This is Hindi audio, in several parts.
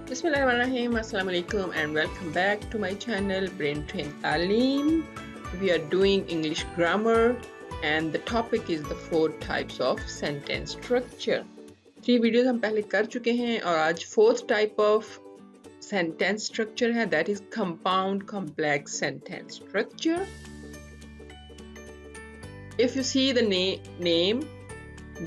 Bismillahirrahmanirrahim. Assalamu alaikum and welcome back to my channel Brain Train Taaleem. We are doing English grammar and the topic is the 4 types of sentence structure. 3 videos हम पहले कर चुके हैं और आज 4th type of sentence structure है, that is compound complex sentence structure. If you see the name,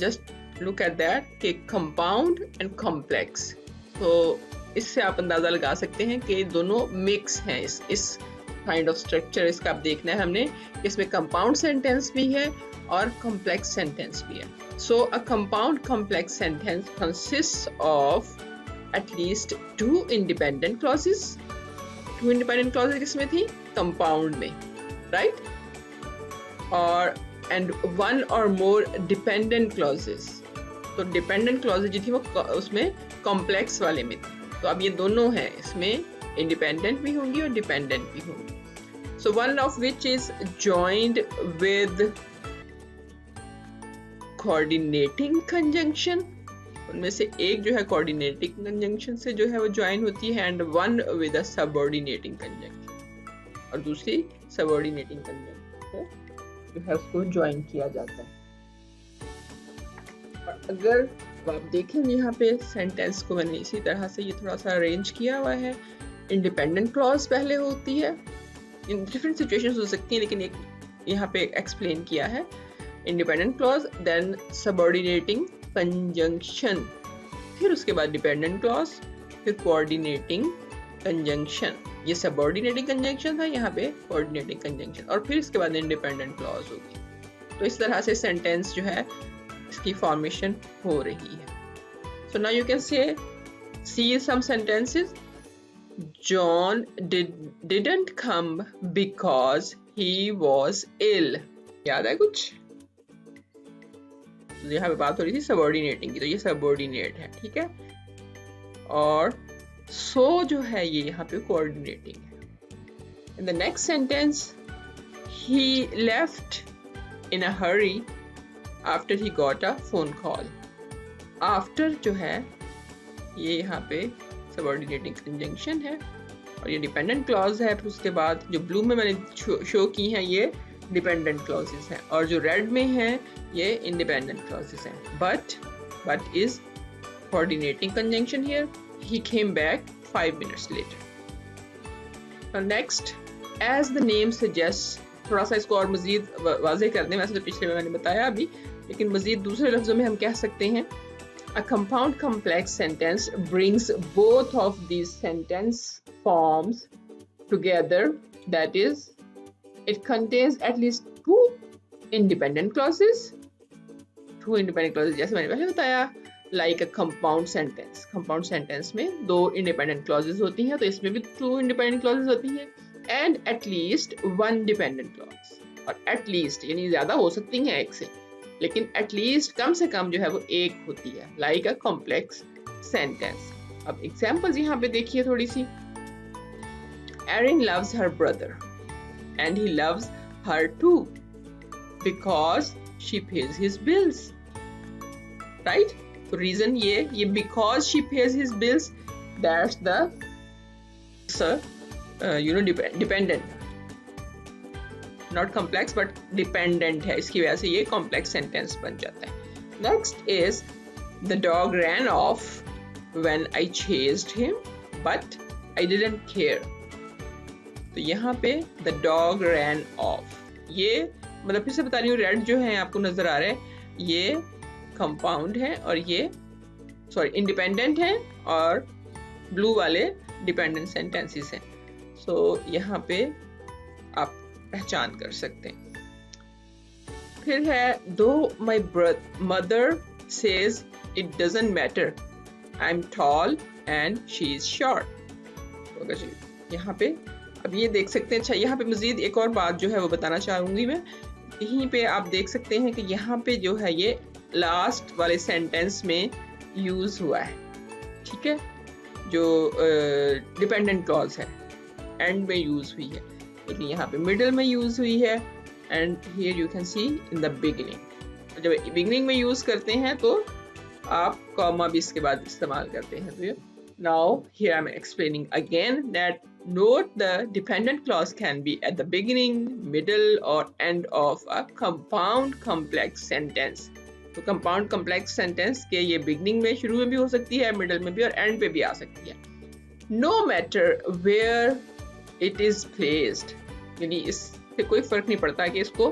just look at that कि compound and complex. So इससे आप अंदाज़ा लगा सकते हैं कि दोनों मिक्स हैं इस काइंड ऑफ स्ट्रक्चर. इसका आप देखना है हमने, इसमें कंपाउंड सेंटेंस भी है और कॉम्प्लेक्स सेंटेंस भी है. So a compound complex sentence consists of at least 2 independent clauses. 2 independent clauses किसमें थी? कंपाउंड में, राइट? और एंड 1 और मोर डिपेंडेंट क्लॉजेस. तो डिपेंडेंट क्लॉजेस जो थी वो उसमें कॉम्प्लेक्स वाले में थी. तो अब ये दोनों हैं, इसमें इंडिपेंडेंट भी होंगी और डिपेंडेंट भी होंगी. So one of which is joined with coordinating conjunction. उनमें से एक जो है कोऑर्डिनेटिंग कंजंक्शन से जो है वो ज्वाइन होती है and one with a subordinating conjunction, और दूसरी सबऑर्डिनेटिंग कंजंक्शन से जो है उसको ज्वाइन किया जाता है. और अगर आप देखेंगे यहाँ पे सेंटेंस को मैंने इसी तरह से ये थोड़ा सा अरेंज किया हुआ है. इंडिपेंडेंट क्लॉज पहले होती है, इन डिफरेंट सिचुएशंस हो सकती हैं लेकिन एक यहाँ पे एक्सप्लेन किया है. Independent clause, then subordinating conjunction, फिर उसके बाद डिपेंडेंट क्लॉज, फिर कोऑर्डिनेटिंग कंजंक्शन. ये सबऑर्डिनेटिंग कंजंक्शन था, यहाँ पे कोऑर्डिनेटिंग कंजंक्शन, और फिर इसके बाद इंडिपेंडेंट क्लॉज होगी. तो इस तरह से सेंटेंस जो है इसकी फॉर्मेशन हो रही है. So now you can see some sentences. John didn't come because he was ill. याद है कुछ? तो यहाँ पे बात हो रही थी सबऑर्डिनेटिंग की, तो ये सबऑर्डिनेट है, ठीक है. और सो जो है ये यहाँ पे कोऑर्डिनेटिंग है. In the next sentence, he left in a Hari after he got a phone call. After जो है ये यहाँ पे subordinating conjunction है और ये dependent clause है. फिर उसके बाद जो blue में मैंने शो की हैं ये dependent clauses हैं और जो red में हैं ये independent clauses हैं. But is coordinating conjunction here. He came back 5 minutes later. Now next, as the name suggests, थोड़ा सा इसको और मजीद वाज़ेह कर दें. वैसे तो पिछले में मैंने बताया अभी, लेकिन मजीद दूसरे लफ्ज़ों में हम कह सकते हैं a compound complex sentence brings both of these sentence forms together. That is, it contains at least 2 independent clauses. 2 independent clauses जैसे मैंने पहले बताया, like a compound sentence. Compound sentence में 2 independent clauses होती हैं, तो इसमें भी 2 independent clauses होती हैं. And at least 1 dependent clause. और at least यानी ज़्यादा हो सकती हैं एक से, लेकिन at least कम से कम जो है वो एक होती है, like a complex sentence. अब examples यहाँ पे देखिए थोड़ी सी. Erin loves her brother and he loves her too because she pays his bills. Right? तो reason ये because she pays his bills, that's the dependent, not complex but dependent है, इसकी वजह से ये complex sentence बन जाता है. Next is the dog ran off when I chased him but I didn't care. तो यहाँ पे the dog ran off, ये मतलब फिर से बता रही हूँ, रेड जो है आपको नजर आ रहा है ये कंपाउंड है और ये इंडिपेंडेंट है और ब्लू वाले डिपेंडेंट सेंटेंसेस हैं. सो यहाँ पे आप पहचान कर सकते हैं. फिर है दो my mother says it doesn't matter, I am tall and she is short. यहाँ पे अब ये देख सकते हैं. अच्छा, यहाँ पे मजीद एक और बात जो है वो बताना चाहूँगी मैं. यहीं पे आप देख सकते हैं कि यहाँ पे जो है ये लास्ट वाले सेंटेंस में यूज हुआ है, ठीक है, जो डिपेंडेंट क्लॉज है एंड में यूज हुई है, लेकिन यहाँ पे मिडिल में यूज हुई है and here you can C in the beginning. जब बिगिनिंग में यूज करते हैं तो आप कॉमा भी इसके बाद इस्तेमाल करते हैं, तो ये Now here I'm explaining again that note the dependent clause can be at the beginning, middle or end of a compound complex sentence. तो compound complex sentence के ये beginning में, शुरू में भी हो सकती है, middle में भी और end पे भी आ सकती है. No matter where it is placed, यानी इससे कोई फर्क नहीं पड़ता कि इसको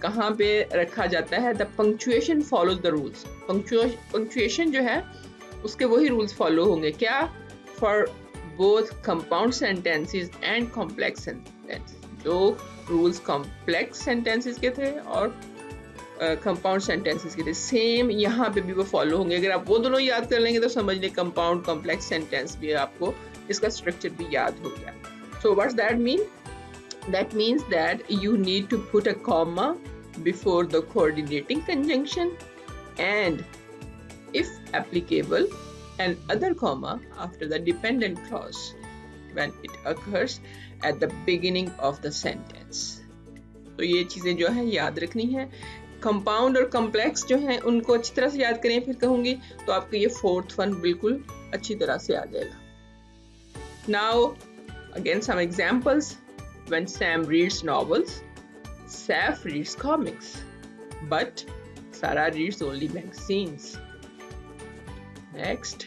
कहाँ पे रखा जाता है. The punctuation follows the rules. Punctuation जो है उसके वही रूल्स फॉलो होंगे. क्या? For both compound sentences and complex sentence. जो रूल्स कॉम्प्लेक्स सेंटेंसेस के थे और कंपाउंड सेंटेंसेस के थे, सेम यहाँ पे भी वो फॉलो होंगे. अगर आप वो दोनों याद कर लेंगे तो समझ लें कंपाउंड कॉम्प्लेक्स सेंटेंस भी आपको इसका स्ट्रक्चर भी याद हो गया. So what's that mean? That means that you need to put a comma before the coordinating conjunction and, if applicable, another comma after the dependent clause when it occurs at the beginning of the sentence. तो ये चीज़ें जो है याद रखनी है. कंपाउंड और कॉम्प्लेक्स जो हैं उनको अच्छी तरह से याद करें, फिर कहूँगी तो आपको ये फोर्थ वन बिल्कुल अच्छी तरह से आ जाएगा. Now again some examples. When Sam reads novels, Saf reads comics, but Sarah reads only magazines. Next,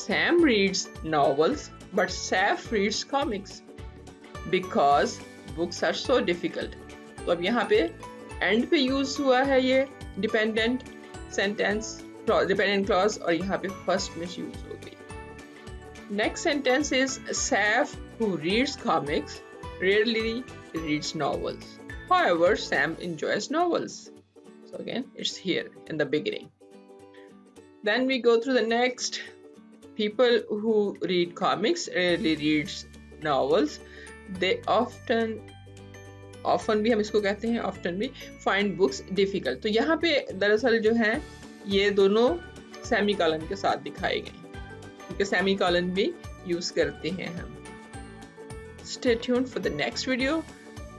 Sam reads novels, but Saf reads comics because books are so difficult. तो अब यहाँ पे end पे use हुआ है ये dependent sentence, dependent clause, और यहाँ पे first में use हो गई. Next sentence is Saf, who reads comics, rarely reads novels. However, Sam enjoys novels. So again, it's here in the beginning. Then we go through the next. People who read comics rarely reads novels. They often भी हम इसको कहते हैं, often भी find books difficult. तो यहाँ पे दरअसल जो है ये दोनों सेमीकोलन के साथ दिखाए गए, क्योंकि सेमीकोलन भी यूज करते हैं हम. Stay tuned for the next video.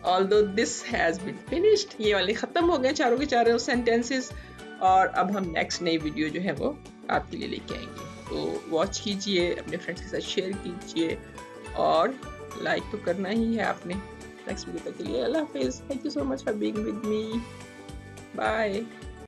Although this has been finished, ये वाले ख़त्म हो गए चारों के चारों sentences, और अब हम next नई वीडियो जो है वो आपके लिए लेके आएंगे. तो वॉच कीजिए, अपने फ्रेंड्स के साथ शेयर कीजिए और लाइक तो करना ही है आपने. नेक्स्ट वीडियो तक के लिए अल्लाह हाफिज़. Thank you so much for being with me. Bye.